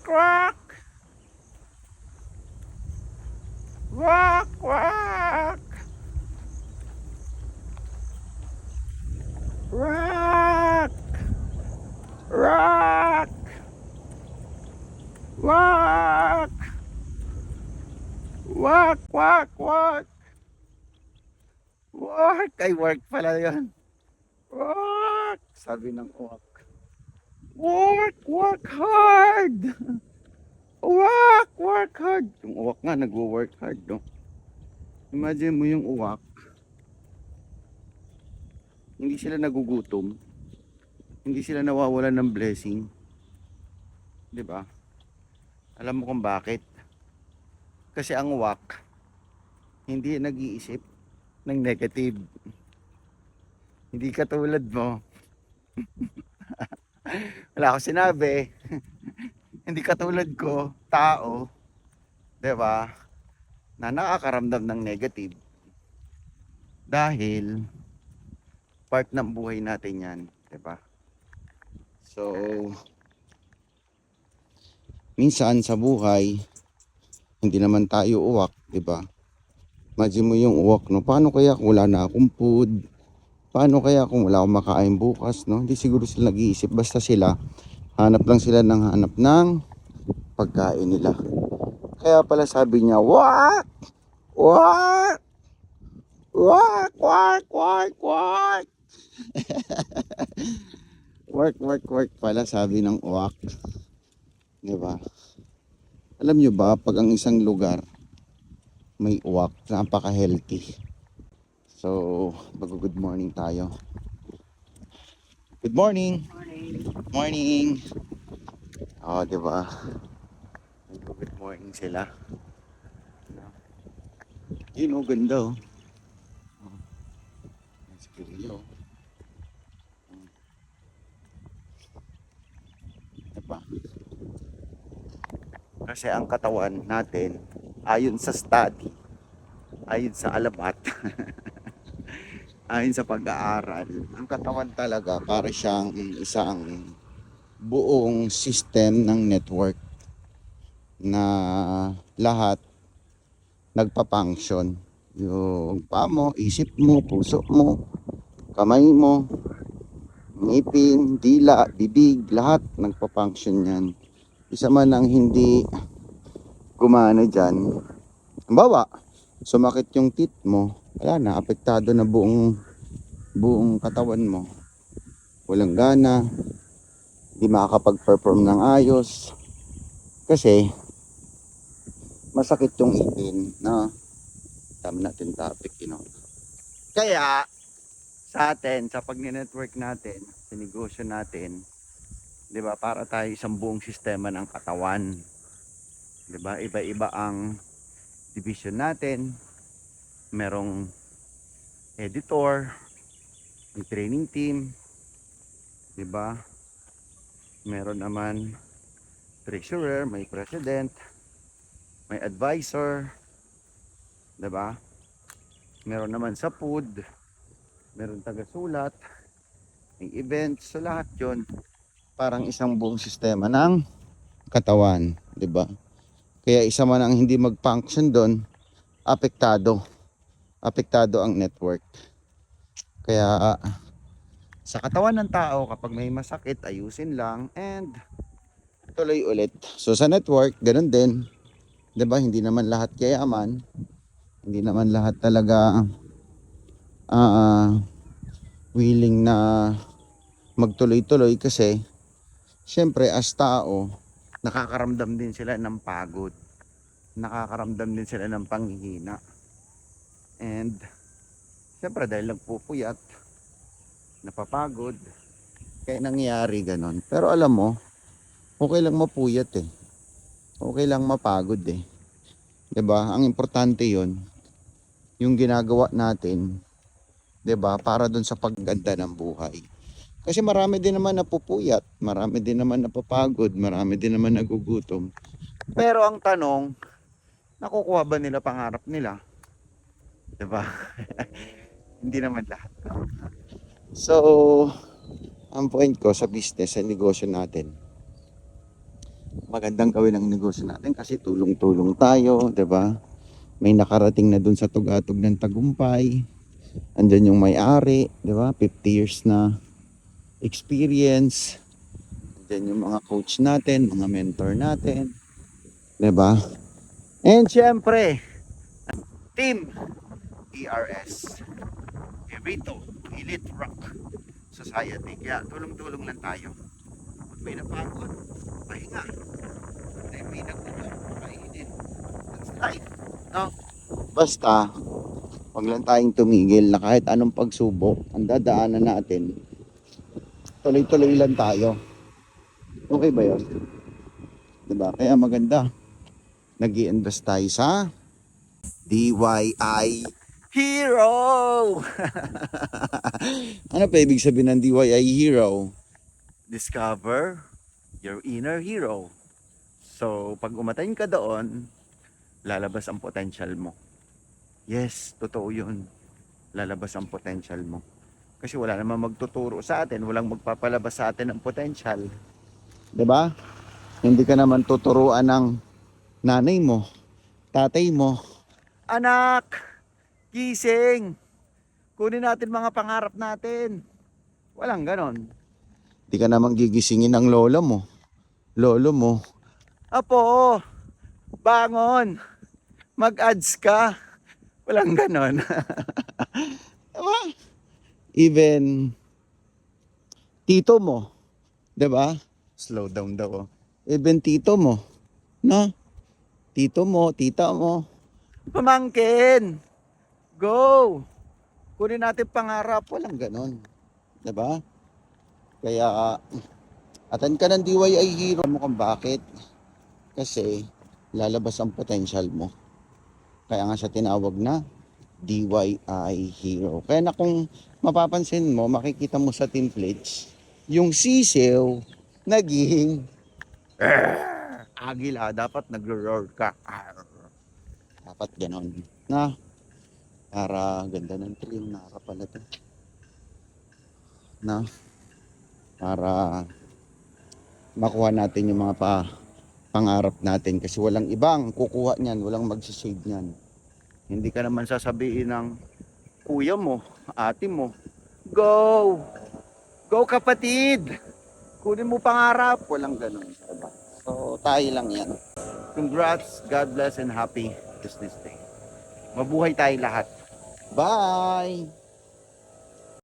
quack. Quack, quack. Quack. Quack. Quack. Quack, quack, quack. Work. Ay, work pala yun. Work. Sabi ng uwak. Work, work hard. Work hard. Yung uwak nga, nagwo-work hard, no? Imagine mo yung uwak, hindi sila nagugutom, hindi sila nawawalan ng blessing, 'di ba? Alam mo kung bakit? Kasi ang uwak hindi nag-iisip ng negative. Hindi katulad mo. Wala akong sinabi. Hindi katulad ko, tao, 'di ba? Na nakakaramdam ng negative dahil part ng buhay natin 'yan, 'di ba? So, minsan sa buhay, hindi naman tayo uwak, 'di ba? Imagine mo yung uwak, no? Paano kaya kung wala na akong food? Paano kaya kung wala akong makain bukas, no? Hindi siguro sila nag-iisip. Basta sila, hanap lang sila ng pagkain nila. Kaya pala sabi niya, what? What? What? What? What? What? Work pala sabi ng uwak. Di ba? Alam nyo ba, pag ang isang lugar may uwak, napaka-healthy. So, mag-good morning tayo. Good morning. Morning. Oh, di ba? Good morning sila. Yun oh, ganda oh. Siguro. Diba? Kasi ang katawan natin, ayon sa study, ayon sa alamat, ayon sa pag-aaral, ang katawan talaga para siyang isang buong system ng network na lahat nagpa-function. Yung paa mo, isip mo, puso mo, kamay mo, ngipin, dila, bibig, lahat nagpa-function yan. Isa man ang hindi gumana dyan, halimbawa, sumakit yung teeth mo, wala na, apektado na buong katawan mo. Walang gana, hindi makakapag-perform ng ayos, kasi masakit yung ipin, na dami natin topic, Kaya, sa atin, sa pag-network natin, sa negosyo natin, 'di ba? Para tayo isang buong sistema ng katawan. 'Di ba? Iba-iba ang division natin. Merong editor, may training team, 'di ba? Meron naman treasurer, may president, may advisor, 'di ba? Meron naman sa food, meron taga-sulat, may events, so lahat 'yon parang isang buong sistema ng katawan, 'di ba? Kaya isa man ang hindi mag-function doon, apektado. Apektado ang network. Kaya sa katawan ng tao, kapag may masakit, ayusin lang and tuloy ulit. So sa network, ganun din. 'Di ba? Hindi naman lahat yayaman. Hindi naman lahat talaga willing na magtuloy-tuloy kasi syempre as tao, nakakaramdam din sila ng pagod. Nakakaramdam din sila ng panghihina. And syempre dahil nagpupuyat, napapagod, kaya nangyayari ganon. Pero alam mo, okay lang mapuyat eh. Okay lang mapagod eh. 'Di ba? Ang importante 'yon, yung ginagawa natin, 'di ba? Para doon sa pagganda ng buhay. Kasi marami din naman napupuyat, marami din naman napapagod, marami din naman nagugutom. Pero ang tanong, nakukuha ba nila pangarap nila? 'Di ba? Hindi naman lahat. So, ang point ko sa business, sa negosyo natin, magandang gawin ang negosyo natin kasi tulong-tulong tayo, 'di ba? May nakarating na dun sa tugatog ng tagumpay. Andyan yung may-ari, 'di ba? 50 years na experience. Andyan yung mga coach natin, mga mentor natin, 'di ba? And syempre, Team ERS, Evito Elite Rock Society. Kaya tulong-tulong lang tayo. Pag may napagod, pahinga. Pag may nagutom, painin. That's life. No? Basta, wag lang tayong tumigil na kahit anong pagsubok ang dadaanan natin, tuloy-tuloy lang tayo. Okay ba yun? Diba? Kaya maganda, nag-i-invest tayo sa DYI Hero! Ano pa ibig sabihin ng DYI Hero? Discover your inner hero. So, pag umatain ka doon, lalabas ang potential mo. Yes, totoo yun. Lalabas ang potential mo. Kasi wala namang magtuturo sa atin, walang magpapalabas sa atin ng potential. 'Di ba? Hindi ka naman tuturuan ng nanay mo, tatay mo. Anak, gising. Kunin natin mga pangarap natin. Walang ganon. Hindi ka naman gigisingin ng lola mo, lolo mo. Apo, bangon. Mag-ads ka. Walang ganon. Diba? Even tito mo, 'di ba? Slow down daw. Even tito mo, no? Tito mo, tita mo. Pamangkin, go! Kunin natin pangarap. Walang ganon. 'Di ba? Kaya, attend ka ng DYI Hero. Alam mo kung bakit? Kasi, lalabas ang potential mo. Kaya nga siya tinawag na DYI Hero. Kaya na kung mapapansin mo, makikita mo sa templates, yung sisiw, naging agila. Dapat nagro-roar ka. Dapat ganon. Na, para ganda ng tree yung nakakapala to. Na, para makuha natin yung mga pangarap natin. Kasi walang ibang kukuha niyan, walang magsisave niyan. Hindi ka naman sasabihin ng kuya mo, ate mo, go! Go kapatid! Kunin mo pangarap. Walang ganun. Diba? So, tayo lang yan. Congrats, God bless, and happy business day. Mabuhay tayo lahat. Bye!